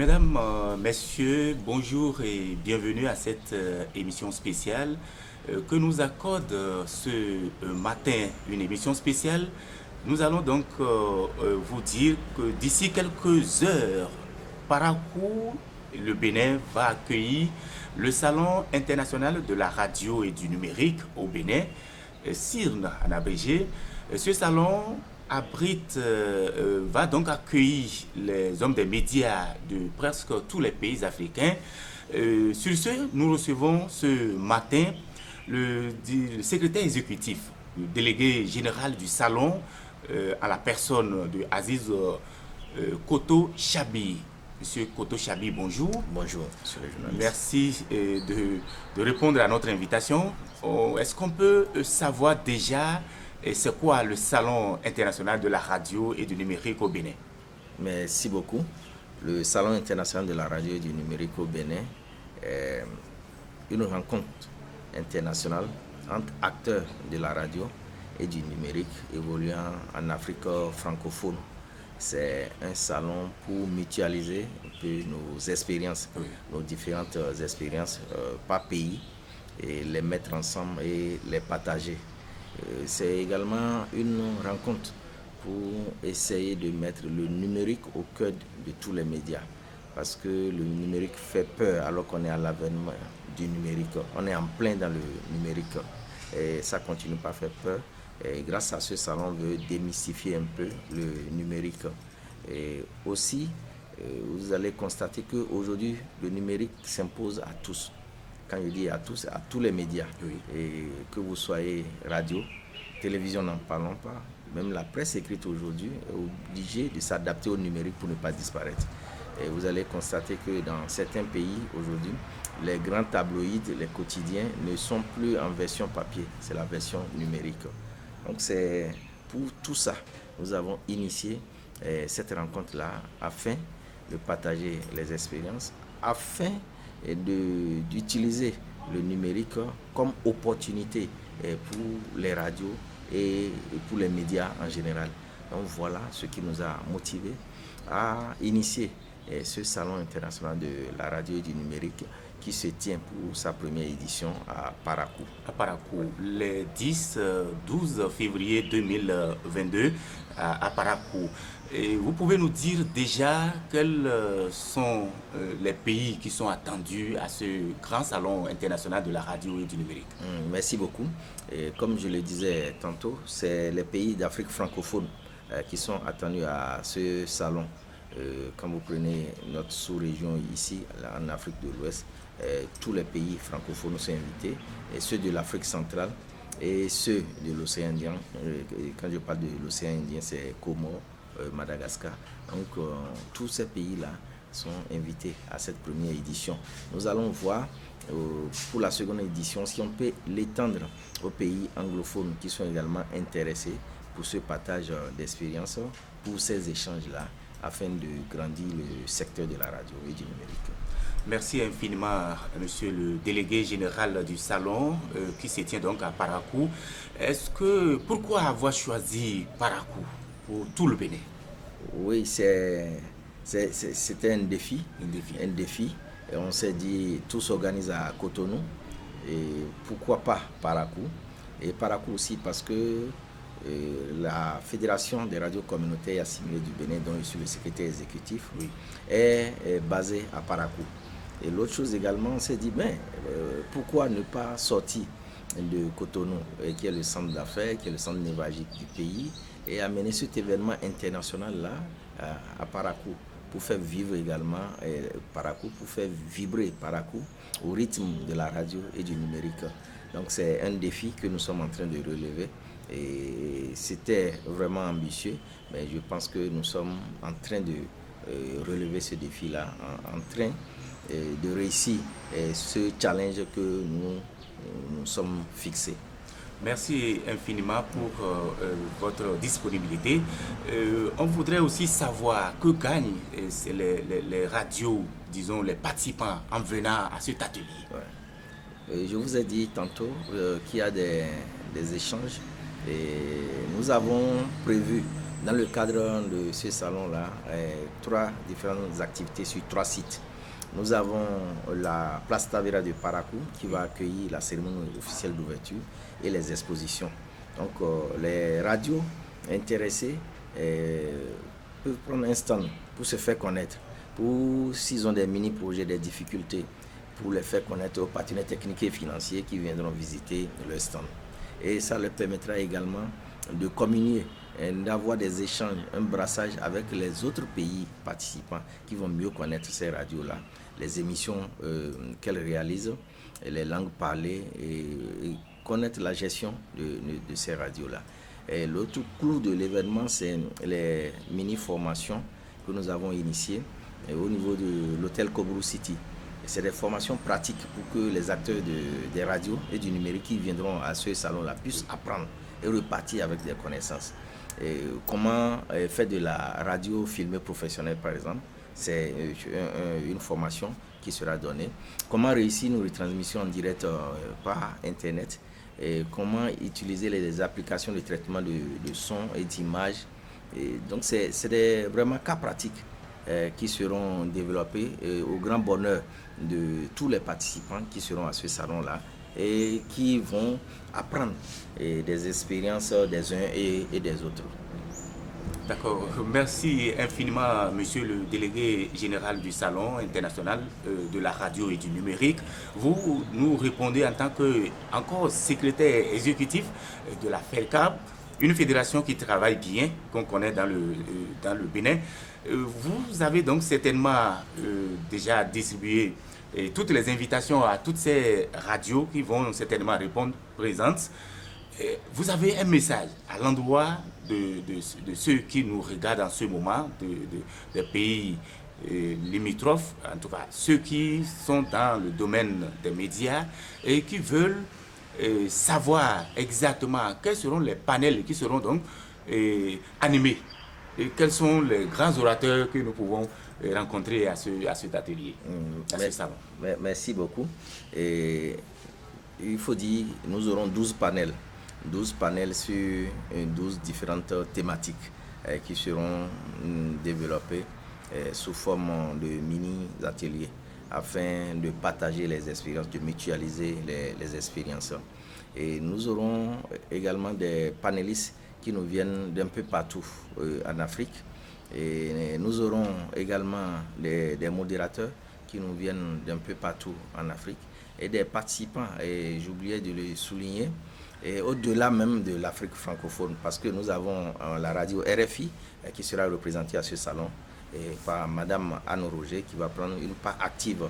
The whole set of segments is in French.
Mesdames, Messieurs, bonjour et bienvenue à cette émission spéciale que nous accorde ce matin, une émission spéciale. Nous allons donc vous dire que d'ici quelques heures, Parakou, le Bénin, va accueillir le Salon international de la radio et du numérique au Bénin, CIRN en abrégé. Ce salon va donc accueillir les hommes des médias de presque tous les pays africains. Sur ce, nous recevons ce matin le secrétaire exécutif, le délégué général du salon, à la personne de Aziz Koto Chabi. Monsieur Koto Chabi, bonjour. Bonjour, monsieur le journaliste. Merci de répondre à notre invitation. Est-ce qu'on peut savoir déjà c'est quoi le Salon international de la radio et du numérique au Bénin? Merci beaucoup. Le Salon international de la radio et du numérique au Bénin est une rencontre internationale entre acteurs de la radio et du numérique évoluant en Afrique francophone. C'est un salon pour mutualiser un peu nos expériences, nos différentes expériences par pays et les mettre ensemble et les partager. C'est également une rencontre pour essayer de mettre le numérique au cœur de tous les médias. Parce que le numérique fait peur alors qu'on est à l'avènement du numérique. On est en plein dans le numérique et ça continue pas à faire peur. Et grâce à ce salon, on veut démystifier un peu le numérique. Et aussi, vous allez constater qu'aujourd'hui, le numérique s'impose à tous. Quand je dis à tous, à tous les médias, oui. Et que vous soyez radio, télévision, n'en parlons pas, même la presse écrite aujourd'hui est obligée de s'adapter au numérique pour ne pas disparaître. Et vous allez constater que dans certains pays aujourd'hui, les grands tabloïds, les quotidiens ne sont plus en version papier, c'est la version numérique. Donc c'est pour tout ça, nous avons initié cette rencontre-là afin de partager les expériences, afin d'utiliser le numérique comme opportunité pour les radios et pour les médias en général. Donc voilà ce qui nous a motivés à initier ce salon international de la radio et du numérique qui se tient pour sa première édition à Parakou. À Parakou, le 10-12 février 2022 à Parakou. Et vous pouvez nous dire déjà quels sont les pays qui sont attendus à ce grand salon international de la radio et du numérique? Merci beaucoup. Et comme je le disais tantôt, c'est les pays d'Afrique francophone qui sont attendus à ce salon. Quand vous prenez notre sous-région ici, en Afrique de l'Ouest, tous les pays francophones sont invités, et ceux de l'Afrique centrale et ceux de l'océan Indien. Quand je parle de l'océan Indien, c'est Comores, Madagascar. Donc tous ces pays-là sont invités à cette première édition. Nous allons voir pour la seconde édition si on peut l'étendre aux pays anglophones qui sont également intéressés pour ce partage d'expériences, pour ces échanges-là, afin de grandir le secteur de la radio et du numérique. Merci infiniment, monsieur le délégué général du salon qui se tient donc à Parakou. Pourquoi avoir choisi Parakou pour tout le Bénin? Oui, c'était un défi. Un défi. Et on s'est dit, tout s'organise à Cotonou. Et pourquoi pas Parakou? Et Parakou aussi parce que la Fédération des radios communautaires assimilées du Bénin, dont je suis le secrétaire exécutif, oui, est basée à Parakou. Et l'autre chose également, on s'est dit, pourquoi ne pas sortir de Cotonou, qui est le centre d'affaires, qui est le centre névralgique du pays, et amener cet événement international-là à Parakou, pour faire vivre également Parakou, pour faire vibrer Parakou au rythme de la radio et du numérique. Donc c'est un défi que nous sommes en train de relever. Et c'était vraiment ambitieux, mais je pense que nous sommes en train de relever ce défi-là, en train de réussir ce challenge que nous sommes fixés. Merci infiniment pour votre disponibilité. On voudrait aussi savoir que gagnent les radios, disons les participants en venant à cet atelier. Ouais. Je vous ai dit tantôt qu'il y a des échanges. Et nous avons prévu Dans le cadre de ce salon-là, 3 différentes activités sur 3 sites. Nous avons la Place Tavera de Parakou qui va accueillir la cérémonie officielle d'ouverture et les expositions. Donc les radios intéressées peuvent prendre un stand pour se faire connaître, pour s'ils ont des mini-projets, des difficultés, pour les faire connaître aux partenaires techniques et financiers qui viendront visiter le stand. Et ça leur permettra également de communier, d'avoir des échanges, un brassage avec les autres pays participants qui vont mieux connaître ces radios-là, les émissions qu'elles réalisent, les langues parlées et connaître la gestion de ces radios-là. Et l'autre clou de l'événement, c'est les mini-formations que nous avons initiées au niveau de l'hôtel Kobrou City. C'est des formations pratiques pour que les acteurs des radios et du numérique qui viendront à ce salon-là puissent apprendre et repartir avec des connaissances. Et comment faire de la radio filmée professionnelle, par exemple, c'est une formation qui sera donnée. Comment réussir une retransmission en direct par Internet, et comment utiliser les applications de traitement de son et d'image. Donc c'est vraiment cas pratiques qui seront développés au grand bonheur de tous les participants qui seront à ce salon-là et qui vont apprendre des expériences des uns et des autres. D'accord. Merci infiniment, monsieur le délégué général du Salon international de la radio et du numérique. Vous nous répondez en tant que encore secrétaire exécutif de la FELCAB, une fédération qui travaille bien, qu'on connaît dans le Bénin. Vous avez donc certainement déjà distribué toutes les invitations à toutes ces radios qui vont certainement répondre présentes. Vous avez un message à l'endroit de ceux qui nous regardent en ce moment, des pays limitrophes, en tout cas ceux qui sont dans le domaine des médias et qui veulent savoir exactement quels seront les panels qui seront donc animés et quels sont les grands orateurs que nous pouvons rencontrer à cet atelier, à ce salon. Merci beaucoup. Et il faut dire, nous aurons 12 panels. 12 panels sur 12 différentes thématiques qui seront développées sous forme de mini-ateliers afin de partager les expériences, de mutualiser les expériences. Et nous aurons également des panélistes qui nous viennent d'un peu partout en Afrique. Et nous aurons également des modérateurs qui nous viennent d'un peu partout en Afrique et des participants, et j'oubliais de le souligner, et au-delà même de l'Afrique francophone, parce que nous avons la radio RFI qui sera représentée à ce salon et par Madame Anne Roger qui va prendre une part active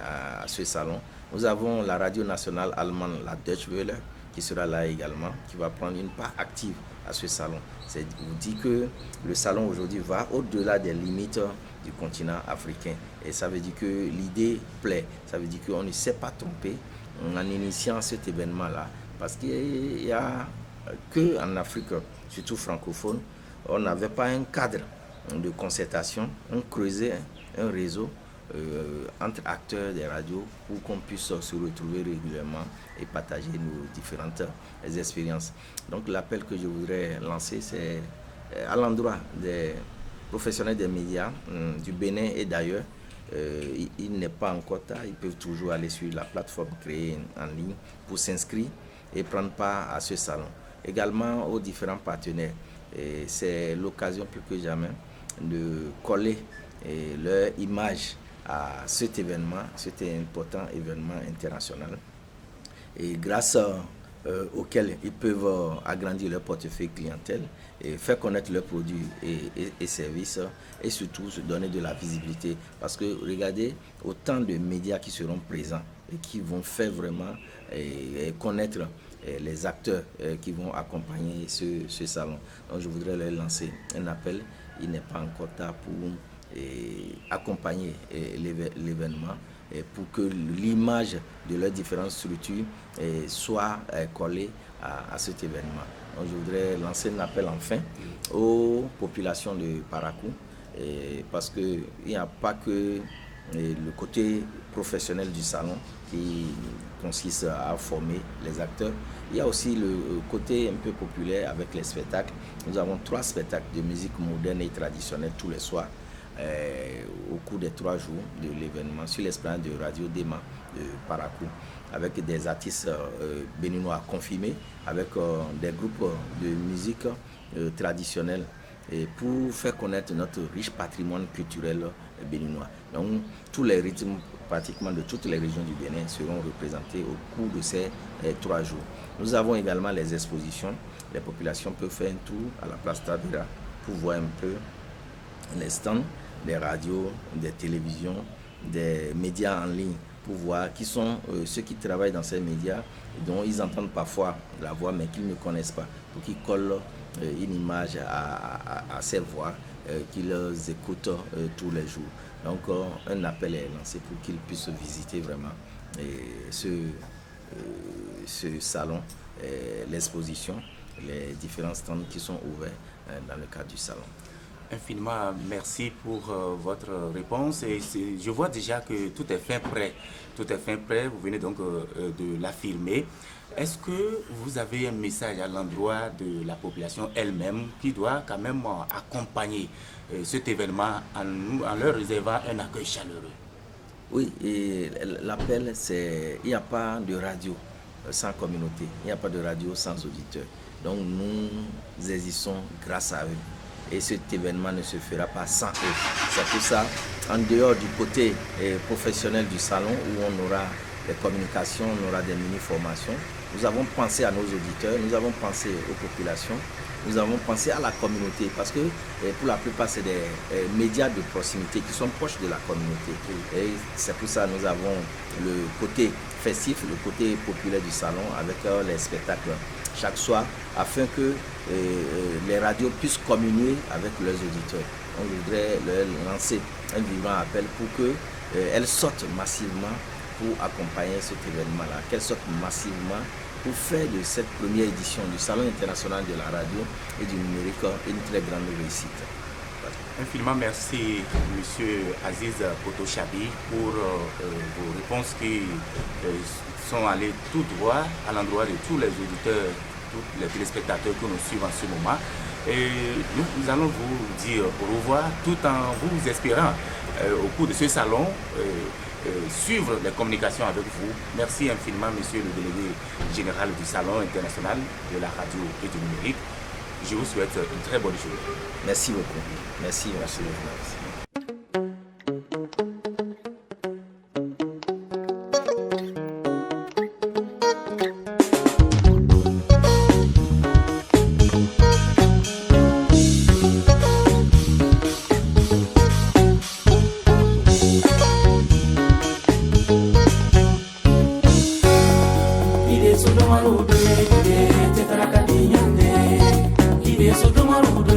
à ce salon. Nous avons la radio nationale allemande, la Deutsche Welle, qui sera là également, qui va prendre une part active à ce salon. C'est vous dit que le salon aujourd'hui va au-delà des limites du continent africain. Et ça veut dire que l'idée plaît. Ça veut dire qu'on ne s'est pas trompé en initiant cet événement-là. Parce qu'il n'y a qu'en Afrique, surtout francophone, on n'avait pas un cadre de concertation. On creusait un réseau entre acteurs des radios pour qu'on puisse se retrouver régulièrement et partager nos différentes expériences. Donc l'appel que je voudrais lancer, c'est à l'endroit des professionnels des médias du Bénin et d'ailleurs. Il n'est pas encore tard, ils peuvent toujours aller sur la plateforme créée en ligne pour s'inscrire et prendre part à ce salon. Également aux différents partenaires. Et c'est l'occasion plus que jamais de coller leur image à cet événement, cet important événement international. Et grâce auquel ils peuvent agrandir leur portefeuille clientèle et faire connaître leurs produits et services et surtout se donner de la visibilité. Parce que regardez, autant de médias qui seront présents et qui vont faire vraiment connaître les acteurs qui vont accompagner ce salon. Donc je voudrais leur lancer un appel. Il n'est pas encore tard pour accompagner l'événement et pour que l'image de leurs différentes structures soit collée à cet événement. Donc je voudrais lancer un appel enfin aux populations de Parakou parce qu'il n'y a pas que le côté professionnel du salon qui consiste à former les acteurs. Il y a aussi le côté un peu populaire avec les spectacles. Nous avons 3 spectacles de musique moderne et traditionnelle tous les soirs au cours des 3 jours de l'événement sur l'esplanade de Radio Dema de Parakou, avec des artistes béninois confirmés, avec des groupes de musique traditionnelle, et pour faire connaître notre riche patrimoine culturel béninois. Donc, tous les rythmes pratiquement de toutes les régions du Bénin seront représentés au cours de ces 3 jours. Nous avons également les expositions. Les populations peuvent faire un tour à la place Tabira pour voir un peu les stands des radios, des télévisions, des médias en ligne, pour voir qui sont ceux qui travaillent dans ces médias, dont ils entendent parfois la voix mais qu'ils ne connaissent pas, pour qu'ils collent une image à ces voix qu'ils écoutent tous les jours. Donc un appel est lancé pour qu'ils puissent visiter vraiment ce salon, l'exposition, les différents stands qui sont ouverts dans le cadre du salon. Infiniment merci pour votre réponse. Et je vois déjà que tout est fin prêt. Tout est fin prêt, vous venez donc de l'affirmer. Est-ce que vous avez un message à l'endroit de la population elle-même qui doit quand même accompagner cet événement en leur réservant un accueil chaleureux? Oui, et l'appel, c'est il n'y a pas de radio sans communauté, il n'y a pas de radio sans auditeurs. Donc nous existons grâce à eux. Et cet événement ne se fera pas sans eux. C'est pour ça, en dehors du côté professionnel du salon, où on aura des communications, on aura des mini-formations, nous avons pensé à nos auditeurs, nous avons pensé aux populations, nous avons pensé à la communauté, parce que pour la plupart, c'est des médias de proximité qui sont proches de la communauté. Et c'est pour ça que nous avons le côté festif, le côté populaire du salon, avec les spectacles chaque soir, afin que les radios puissent communier avec leurs auditeurs. On voudrait leur lancer un vivant appel pour qu'elles sortent massivement pour accompagner cet événement-là, qu'elles sortent massivement pour faire de cette première édition du Salon international de la radio et du numérique une très grande réussite. Infiniment merci, M. Aziz Koto-Chabi, pour vos réponses qui sont allées tout droit à l'endroit de tous les auditeurs, tous les téléspectateurs que nous suivons en ce moment. Et nous allons vous dire au revoir tout en vous espérant au cours de ce salon suivre les communications avec vous. Merci infiniment, monsieur le délégué général du Salon international de la radio et du numérique. Je vous souhaite une très bonne journée. Merci beaucoup. Merci, monsieur le journaliste. Sodomarudo,